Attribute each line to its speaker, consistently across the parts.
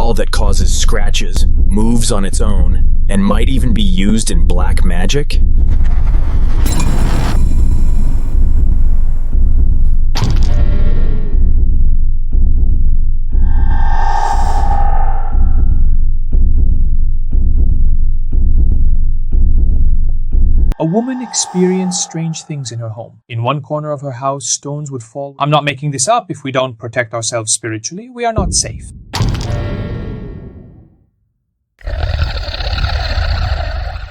Speaker 1: doll that causes scratches, moves on its own, and might even be used in black magic?
Speaker 2: A woman experienced strange things in her home. In one corner of her house, stones would fall. I'm not making this up. If we don't protect ourselves spiritually, we are not safe.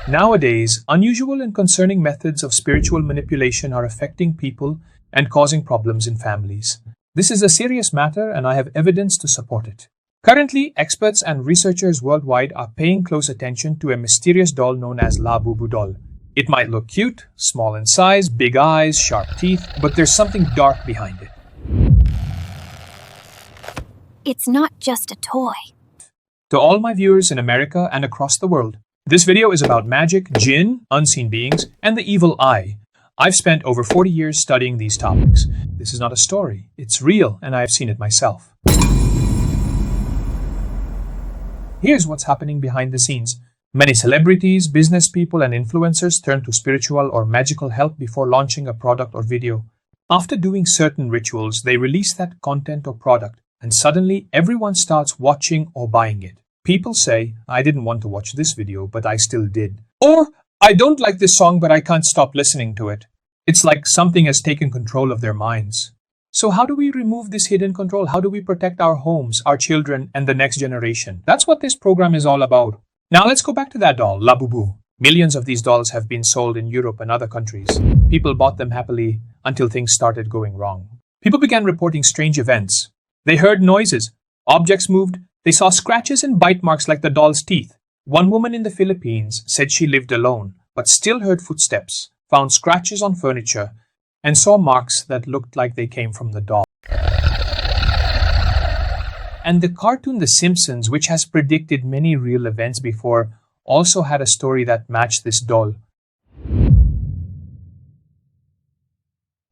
Speaker 2: Nowadays, unusual and concerning methods of spiritual manipulation are affecting people and causing problems in families. This is a serious matter, and I have evidence to support it. Currently, experts and researchers worldwide are paying close attention to a mysterious doll known as Labubu doll. It might look cute, small in size, big eyes, sharp teeth, but there's something dark behind it.
Speaker 3: It's not just a toy.
Speaker 2: To all my viewers in America and across the world, this video is about magic, jinn, unseen beings, and the evil eye. I've spent over 40 years studying these topics. This is not a story. It's real, and I have seen it myself. Here's what's happening behind the scenes. Many celebrities, business people, and influencers turn to spiritual or magical help before launching a product or video. After doing certain rituals, they release that content or product, and suddenly everyone starts watching or buying it. People say, I didn't want to watch this video, but I still did. Or, I don't like this song, but I can't stop listening to it. It's like something has taken control of their minds. So how do we remove this hidden control? How do we protect our homes, our children, and the next generation? That's what this program is all about. Now let's go back to that doll, Labubu. Millions of these dolls have been sold in Europe and other countries. People bought them happily until things started going wrong. People began reporting strange events. They heard noises, objects moved, they saw scratches and bite marks like the doll's teeth. One woman in the Philippines said she lived alone, but still heard footsteps, found scratches on furniture, and saw marks that looked like they came from the doll. And the cartoon The Simpsons, which has predicted many real events before, also had a story that matched this doll.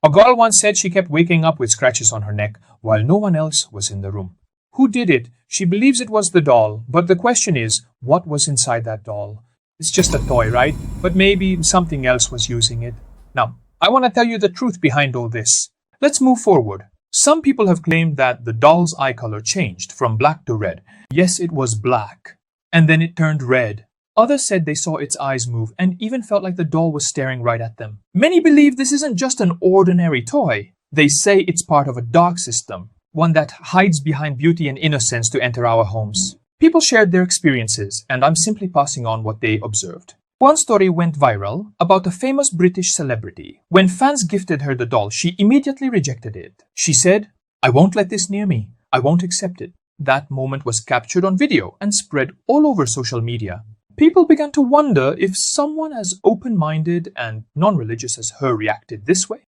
Speaker 2: A girl once said she kept waking up with scratches on her neck while no one else was in the room. Who did it? She believes it was the doll, but the question is, what was inside that doll? It's just a toy, right? But maybe something else was using it. Now, I want to tell you the truth behind all this. Let's move forward. Some people have claimed that the doll's eye color changed from black to red. Yes, it was black, and then it turned red. Others said they saw its eyes move and even felt like the doll was staring right at them. Many believe this isn't just an ordinary toy. They say it's part of a dark system, one that hides behind beauty and innocence to enter our homes. People shared their experiences, and I'm simply passing on what they observed. One story went viral about a famous British celebrity. When fans gifted her the doll, she immediately rejected it. She said, I won't let this near me. I won't accept it. That moment was captured on video and spread all over social media. People began to wonder if someone as open-minded and non-religious as her reacted this way.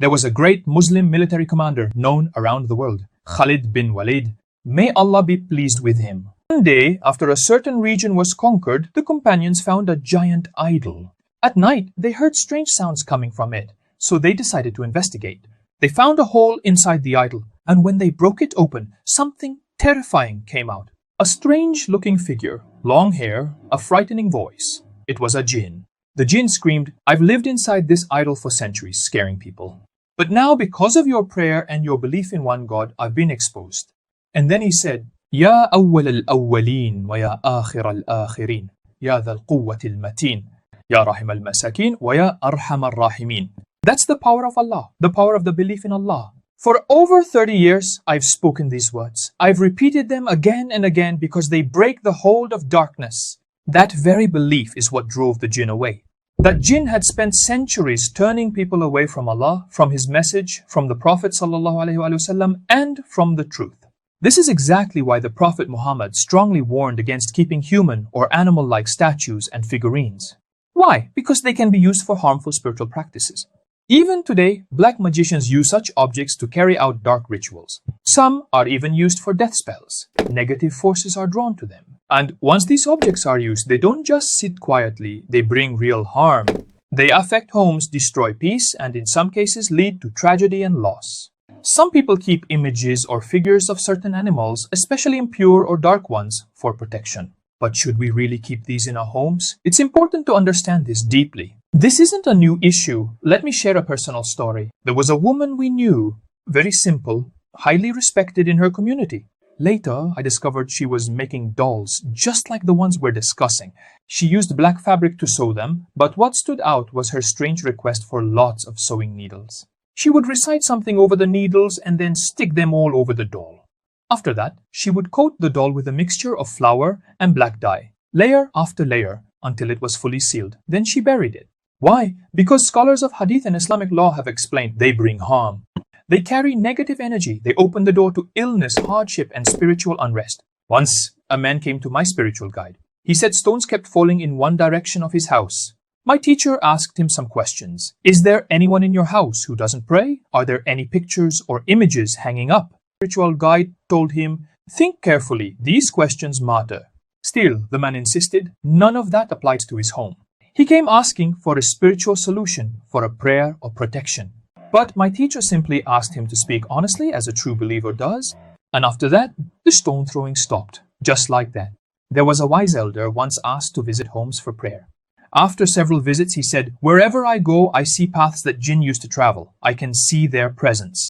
Speaker 2: There was a great Muslim military commander known around the world, Khalid bin Walid. May Allah be pleased with him. One day, after a certain region was conquered, the companions found a giant idol. At night, they heard strange sounds coming from it, so they decided to investigate. They found a hole inside the idol, and when they broke it open, something terrifying came out. A strange-looking figure, long hair, a frightening voice. It was a jinn. The jinn screamed, I've lived inside this idol for centuries, scaring people. But now, because of your prayer and your belief in one God, I've been exposed. And then he said, Ya awwal al-awwalin wa ya akhir al-akhirin, ya dhal quwwat al-mateen, ya rahim al-masakin wa ya arham al-rahimin. That's the power of Allah, the power of the belief in Allah. For over 30 years, I've spoken these words. I've repeated them again and again because they break the hold of darkness. That very belief is what drove the jinn away. That jinn had spent centuries turning people away from Allah, from His message, from the Prophet ﷺ, and from the truth. This is exactly why the Prophet Muhammad strongly warned against keeping human or animal-like statues and figurines. Why? Because they can be used for harmful spiritual practices. Even today, black magicians use such objects to carry out dark rituals. Some are even used for death spells. Negative forces are drawn to them. And once these objects are used, they don't just sit quietly, they bring real harm. They affect homes, destroy peace, and in some cases lead to tragedy and loss. Some people keep images or figures of certain animals, especially impure or dark ones, for protection. But should we really keep these in our homes? It's important to understand this deeply. This isn't a new issue. Let me share a personal story. There was a woman we knew, very simple, highly respected in her community. Later, I discovered she was making dolls just like the ones we're discussing. She used black fabric to sew them, but what stood out was her strange request for lots of sewing needles. She would recite something over the needles and then stick them all over the doll. After that, she would coat the doll with a mixture of flour and black dye, layer after layer, until it was fully sealed. Then she buried it. Why? Because scholars of Hadith and Islamic law have explained they bring harm. They carry negative energy. They open the door to illness, hardship, and spiritual unrest. Once, a man came to my spiritual guide. He said stones kept falling in one direction of his house. My teacher asked him some questions. Is there anyone in your house who doesn't pray? Are there any pictures or images hanging up? Spiritual guide told him, think carefully, these questions matter. Still, the man insisted, none of that applied to his home. He came asking for a spiritual solution, for a prayer or protection. But my teacher simply asked him to speak honestly as a true believer does. And after that, the stone throwing stopped, just like that. There was a wise elder once asked to visit homes for prayer. After several visits, he said, wherever I go, I see paths that jinn used to travel. I can see their presence.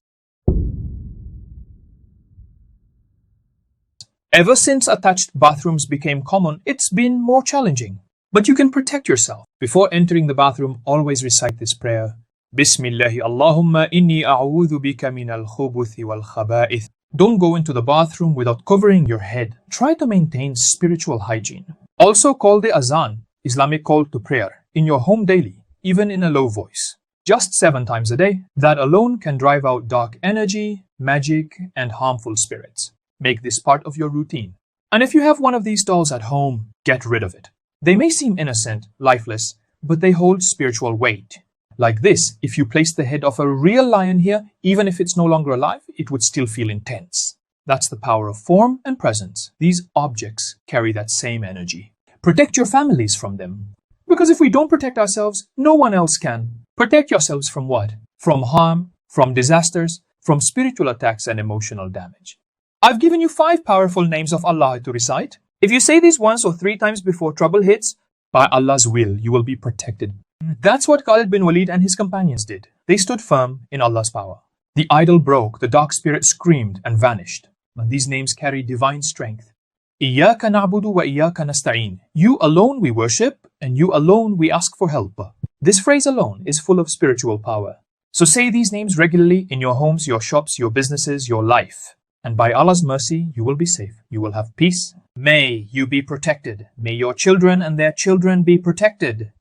Speaker 2: Ever since attached bathrooms became common, it's been more challenging. But you can protect yourself. Before entering the bathroom, always recite this prayer. Bismillahi Allahumma inni a'udhu bika min al-khubuthi wal-khaba'ith. Don't go into the bathroom without covering your head. Try to maintain spiritual hygiene. Also call the azan, Islamic call to prayer, in your home daily, even in a low voice. Just 7 times a day. That alone can drive out dark energy, magic, and harmful spirits. Make this part of your routine. And if you have one of these dolls at home, get rid of it. They may seem innocent, lifeless, but they hold spiritual weight. Like this, if you place the head of a real lion here, even if it's no longer alive, it would still feel intense. That's the power of form and presence. These objects carry that same energy. Protect your families from them. Because if we don't protect ourselves, no one else can. Protect yourselves from what? From harm, from disasters, from spiritual attacks and emotional damage. I've given you 5 powerful names of Allah to recite. If you say these once or 3 times before trouble hits, by Allah's will, you will be protected. That's what Khalid bin Walid and his companions did. They stood firm in Allah's power. The idol broke, the dark spirit screamed and vanished. And these names carry divine strength. Iyaka na'budu wa iyaka nasta'in. You alone we worship, and you alone we ask for help. This phrase alone is full of spiritual power. So say these names regularly in your homes, your shops, your businesses, your life. And by Allah's mercy, you will be safe. You will have peace. May you be protected. May your children and their children be protected.